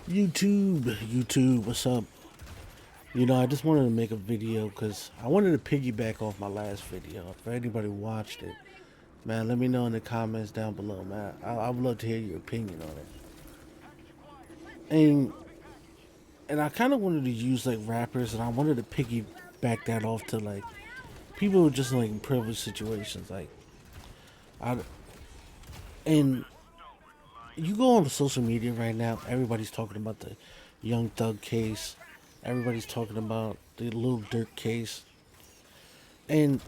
YouTube, what's up? I just wanted to make a video because I wanted to piggyback off my last video. If anybody watched it, man, let me know in the comments down below, man. I would love to hear your opinion on it. And I kind of wanted to use like rappers, and I wanted to piggyback that off to like people who are just like in privileged situations. I and you go on social media right now, everybody's talking about the Young Thug case. Everybody's talking about the Lil Durk case. And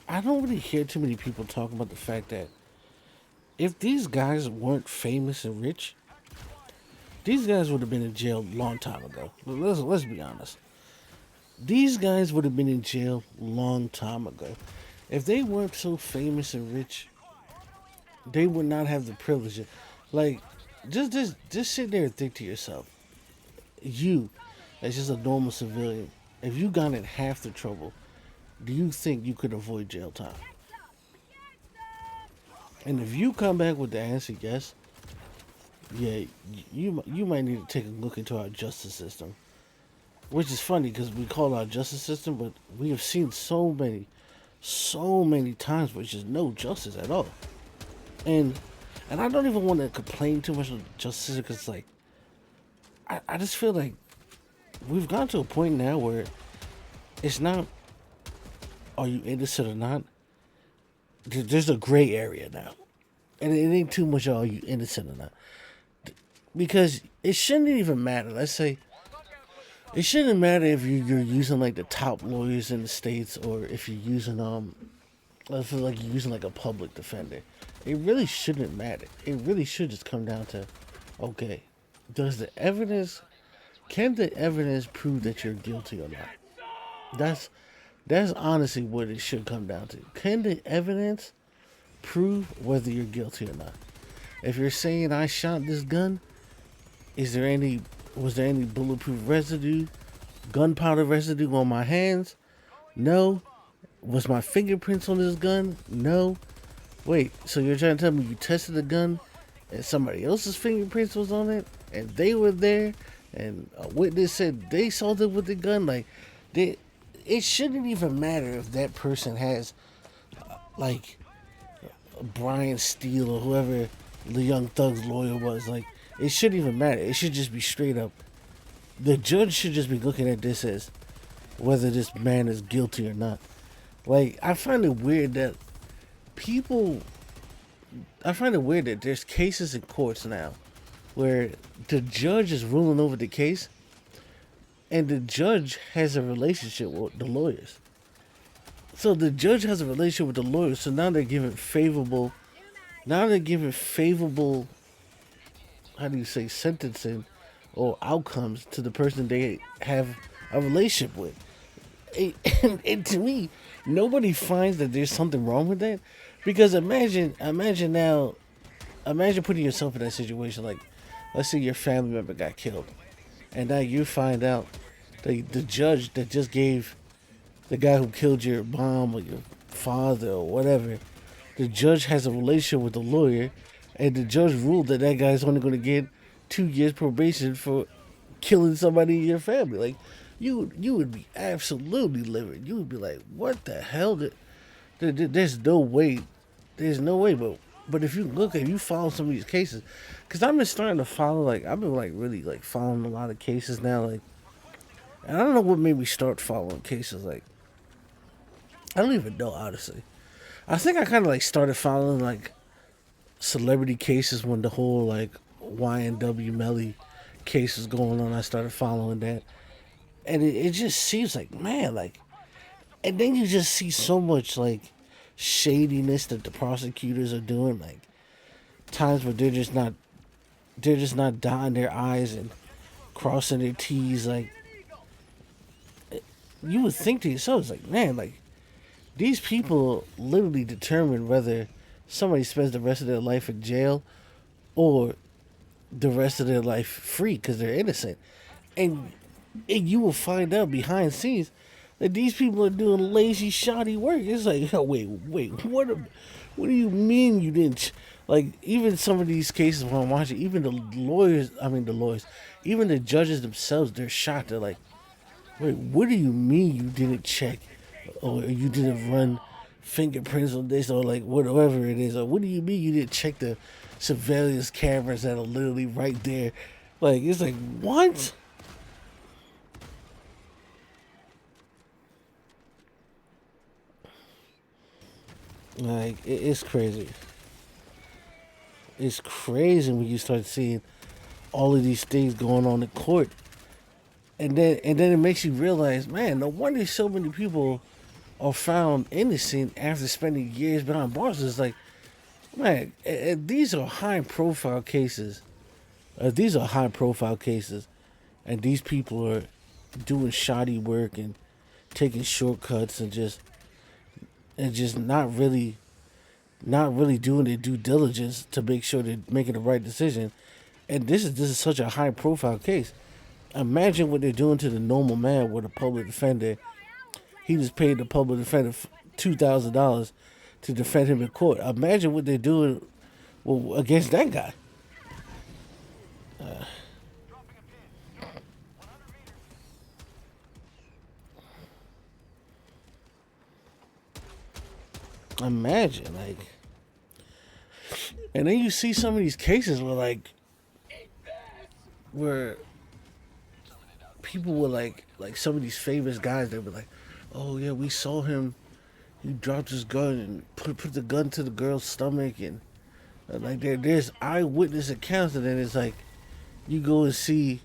I don't really hear too many people talking about the fact that if these guys weren't famous and rich, these guys would have been in jail a long time ago. Let's be honest. These guys would have been in jail long time ago. If they weren't so famous and rich, they would not have the privilege. Like, just sit there and think to yourself, you, as just a normal civilian, if you got in half the trouble, do you think you could avoid jail time? And if you come back with the answer yes, yeah, you might need to take a look into our justice system. Which is funny because we call it our justice system, but we have seen so many times where it's just no justice at all. And I don't even want to complain too much of justice system because like I just feel like we've gotten to a point now where it's not are you innocent or not. There's a gray area now, and it ain't too much are you innocent or not, because it shouldn't even matter. Let's say it shouldn't matter if you're using like the top lawyers in the states, or if you're using I feel like you're using like a public defender. It really shouldn't matter. It really should just come down to, okay, can the evidence prove that you're guilty or not? That's honestly what it should come down to. Can the evidence prove whether you're guilty or not? If you're saying I shot this gun, was there any bulletproof residue, gunpowder residue on my hands? No. Was my fingerprints on this gun? No. Wait, so you're trying to tell me you tested the gun and somebody else's fingerprints was on it and they were there and a witness said they saw them with the gun? Like, it shouldn't even matter if that person has, like, Brian Steele or whoever the Young Thug's lawyer was. Like, it shouldn't even matter. It should just be straight up. The judge should just be looking at this as whether this man is guilty or not. Like, I find it weird that there's cases in courts now where the judge is ruling over the case and the judge has a relationship with the lawyers. So the judge has a relationship with the lawyers, so now they're giving favorable, how do you say, sentencing or outcomes to the person they have a relationship with. And to me, nobody finds that there's something wrong with that. Because imagine putting yourself in that situation. Like, let's say your family member got killed, and now you find out the judge that just gave the guy who killed your mom or your father or whatever, the judge has a relationship with the lawyer, and the judge ruled that guy's only going to get 2 years probation for killing somebody in your family. Like, you would be absolutely livid. You would be like, what the hell? There's no way. There's no way. But if you follow some of these cases, because I've been starting to follow, like, I've been like really like following a lot of cases now. Like, and I don't know what made me start following cases. Like, I don't even know, honestly. I think I kind of like started following like celebrity cases when the whole like YNW Melly case was going on. I started following that. And it just seems like, man, like, and then you just see so much like shadiness that the prosecutors are doing, like times where they're just not dotting their I's and crossing their T's. Like, you would think to yourself, it's like, man, like, these people literally determine whether somebody spends the rest of their life in jail or the rest of their life free because they're innocent. And you will find out behind the scenes that these people are doing lazy, shoddy work. It's like, oh, wait, what do you mean you didn't? Like even some of these cases when I'm watching, even the lawyers, even the judges themselves, they're shocked. They're like, "Wait, what do you mean you didn't check, or you didn't run fingerprints on this, or like whatever it is, or what do you mean you didn't check the surveillance cameras that are literally right there?" Like it's like what? Like it's crazy. It's crazy when you start seeing all of these things going on in court, and then it makes you realize, man, no wonder so many people are found innocent after spending years behind bars. It's like, man, these are high profile cases. These are high profile cases, and these people are doing shoddy work and taking shortcuts and just not really doing their due diligence to make sure they're making the right decision. And this is such a high profile case. Imagine what they're doing to the normal man with a public defender. He just paid the public defender $2,000 to defend him in court. Imagine what they're doing against that guy. Imagine, like, and then you see some of these cases where people were like some of these famous guys. They were like, "Oh yeah, we saw him. He dropped his gun and put the gun to the girl's stomach." And like there's eyewitness accounts, and then it's like you go and see.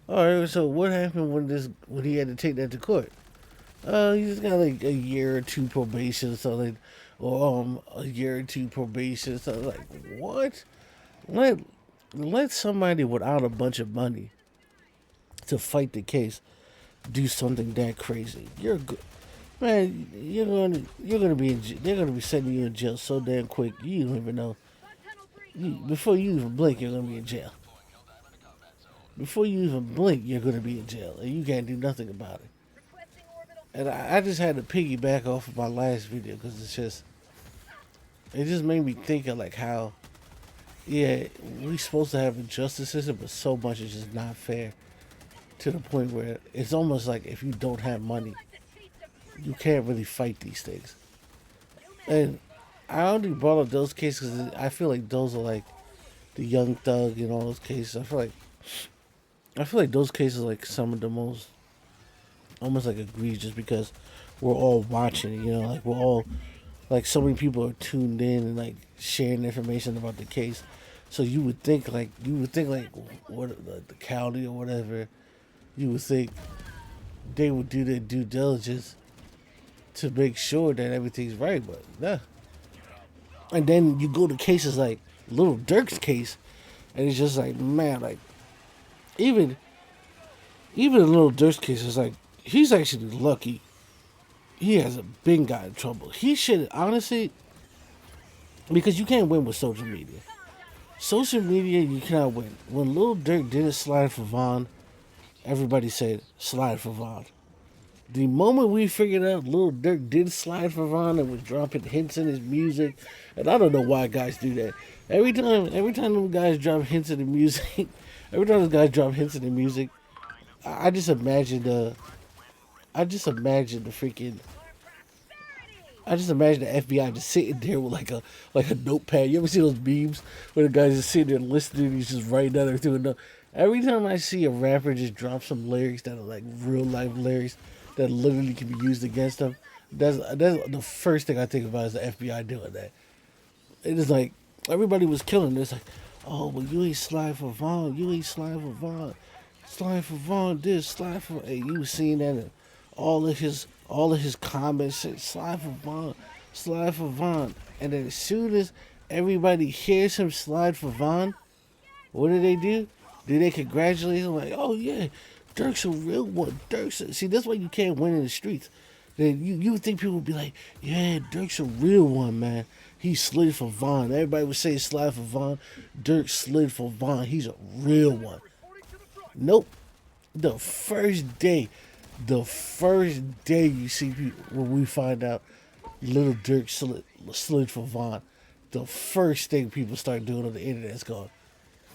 All right, so what happened when he had to take that to court? He just got like a year or two probation or something, or a year or two probation. So like, what? Let let somebody without a bunch of money to fight the case do something that crazy. You're good, man. You're gonna be they're gonna be sending you in jail so damn quick. You don't even know. Before you even blink, you're gonna be in jail. Before you even blink, you're gonna be in jail, and you can't do nothing about it. And I just had to piggyback off of my last video because it just made me think of like how, yeah, we supposed to have a justice system, but so much is just not fair to the point where it's almost like if you don't have money, you can't really fight these things. And I only brought up those cases because I feel like those are like the young thug and all those cases. I feel like those cases are like some of the most almost like egregious because we're all watching it, like we're all like so many people are tuned in and like sharing information about the case. So you would think like what the county or whatever, you would think they would do their due diligence to make sure that everything's right, but nah. And then you go to cases like Little Dirk's case, and it's just like, man, like even even in Little Dirk's case, it's like he's actually lucky. He hasn't been got in trouble. He should honestly, because you can't win with social media. Social media, you cannot win. When Lil Durk did a slide for Vaughn, everybody said slide for Vaughn. The moment we figured out Lil Durk did slide for Vaughn and was dropping hints in his music, and I don't know why guys do that. Every time those guys drop hints in the music, every time those guys drop hints in the music, I just imagine the freaking. I just imagine the FBI just sitting there with like a notepad. You ever see those memes where the guy's just sitting there listening and he's just writing down everything? Every time I see a rapper just drop some lyrics that are like real life lyrics that literally can be used against them, that's the first thing I think about is the FBI doing that. It is like everybody was killing this. Like, oh, well, you ain't slide for Vaughn. You ain't slide for Vaughn. Slide for Vaughn. This slide for. Hey, you was seeing that in all of his comments said slide for Vaughn, slide for Vaughn. And then as soon as everybody hears him slide for Vaughn, what do they do? Do they congratulate him like, oh yeah, Dirk's a real one. See, that's why you can't win in the streets. Then you would think people would be like, yeah, Dirk's a real one, man. He slid for Vaughn. Everybody would say slide for Vaughn. Dirk slid for Vaughn. He's a real one. Nope. The first day you see people, when we find out Little Dirk slid for Vaughn, the first thing people start doing on the internet is going,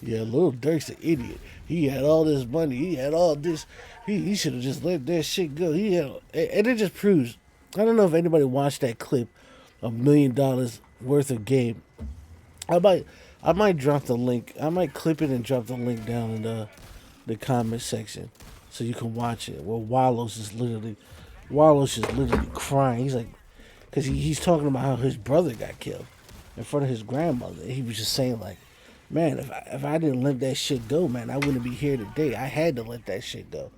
yeah, Lil Durk's an idiot. He had all this money. He had all this. He should have just let that shit go. And it just proves. I don't know if anybody watched that clip, $1 million worth of game. I might I might drop the link. I might clip it and drop the link down in the comment section so you can watch it. Where Wallow's just literally crying. He's like, because he's talking about how his brother got killed in front of his grandmother. He was just saying like, man, if I didn't let that shit go, man, I wouldn't be here today. I had to let that shit go.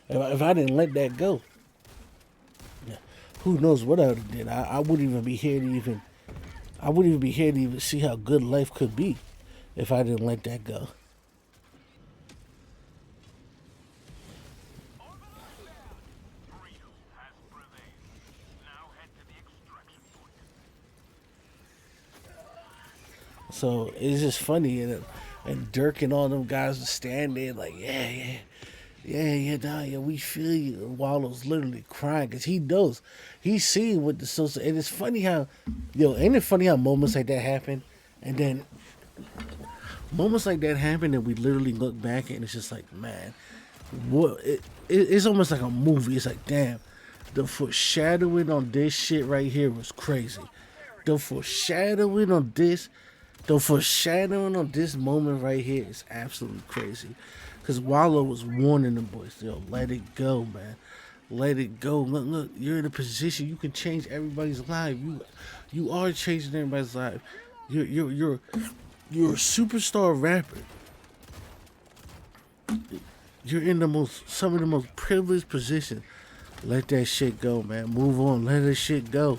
If I didn't let that go, yeah, who knows what I would have did. I wouldn't even be here to even. I wouldn't even be here to even see how good life could be if I didn't let that go. So it's just funny, and Dirk and all them guys are standing there like, yeah, we feel you. And Wallow's literally crying because he knows, he's seeing what the social. And it's funny how, ain't it funny how moments like that happen, and then moments like that happen, and we literally look back and it's just like, man, what? It's almost like a movie. It's like, damn, the foreshadowing on this shit right here was crazy. The foreshadowing on this. The foreshadowing on this moment right here is absolutely crazy. Because Wallow was warning them boys, let it go, man. Let it go. Look, you're in a position you can change everybody's life. You are changing everybody's life. You're a superstar rapper. You're in some of the most privileged positions. Let that shit go, man. Move on. Let that shit go.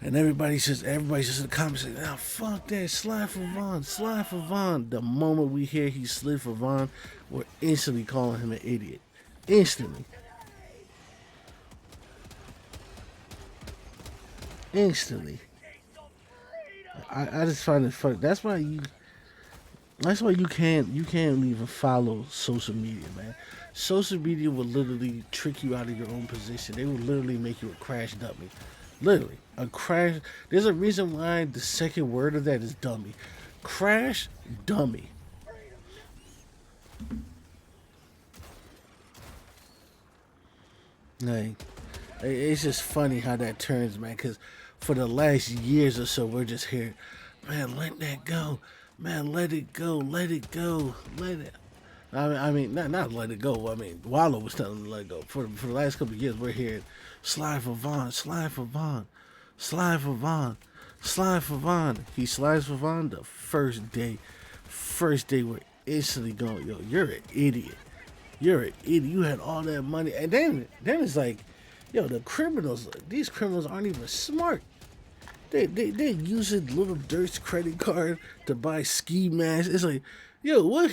And everybody's just in the comments saying, "Nah, fuck that, slide for Von." The moment we hear he slid for Von, we're instantly calling him an idiot. Instantly. I just find it funny. That's why you can't even follow social media, man. Social media will literally trick you out of your own position. They will literally make you a crash dummy. Literally, a crash. There's a reason why the second word of that is dummy. Crash dummy. Like, it's just funny how that turns, man. Because for the last years or so, we're just here, man, let that go. Man, let it go. Let it go. Let it. I mean, not let it go. I mean, Wallow was telling him to let it go. For the last couple of years, we're hearing slide for Von, slide for Von, slide for Von, slide for Von. He slides for Von the first day. First day, we're instantly going, you're an idiot. You're an idiot. You had all that money. And then it's like, the criminals, these criminals aren't even smart. They're using Little Dirk's credit card to buy ski masks. It's like, what?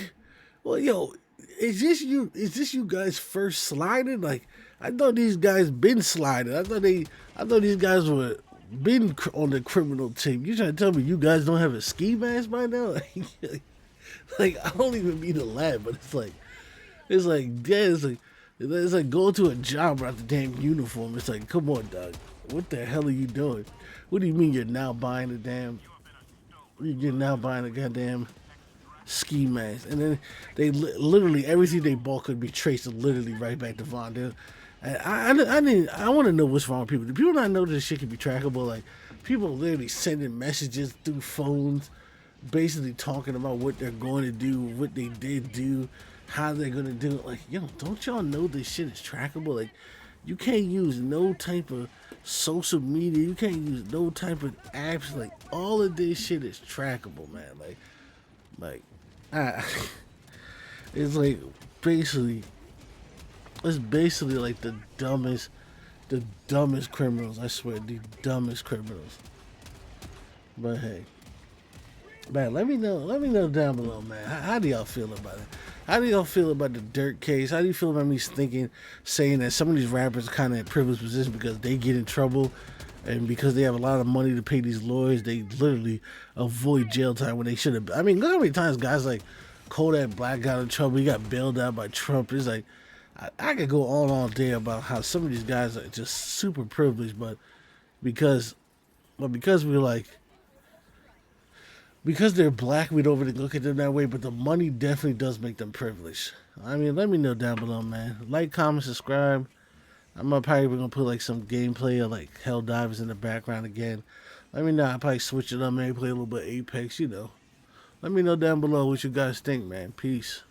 Well, is this you guys first sliding? Like, I thought these guys been sliding. I thought these guys were been on the criminal team. You trying to tell me you guys don't have a ski mask by now? Like I don't even mean to laugh, but it's like going to a job without the damn uniform. It's like, come on, dog. What the hell are you doing? What do you mean you're now buying a goddamn ski mask? And then they literally everything they bought could be traced literally right back to Von. And I want to know what's wrong with people. Do people not know this shit can be trackable? Like, people literally sending messages through phones, basically talking about what they're going to do, what they did do, how they're going to do it. Like, don't y'all know this shit is trackable? Like, you can't use no type of social media. You can't use no type of apps. Like, all of this shit is trackable, man. It's like basically like the dumbest criminals. I swear, the dumbest criminals. But hey, man, let me know down below, man. How do y'all feel about it? How do y'all feel about the Dirk case? How do you feel about me saying that some of these rappers are kind of in privileged position because they get in trouble, and because they have a lot of money to pay these lawyers, they literally avoid jail time when they should have. I mean, look how many times guys like Kodak Black got in trouble. He got bailed out by Trump. It's like, I could go on all day about how some of these guys are just super privileged, but because we're like, because they're black, we don't really look at them that way, but the money definitely does make them privileged. I mean, let me know down below, man. Like, comment, subscribe. I'm probably gonna put like some gameplay of like Hell Divers in the background again. Let me know. I'll probably switch it up, maybe play a little bit Apex, you know. Let me know down below what you guys think, man. Peace.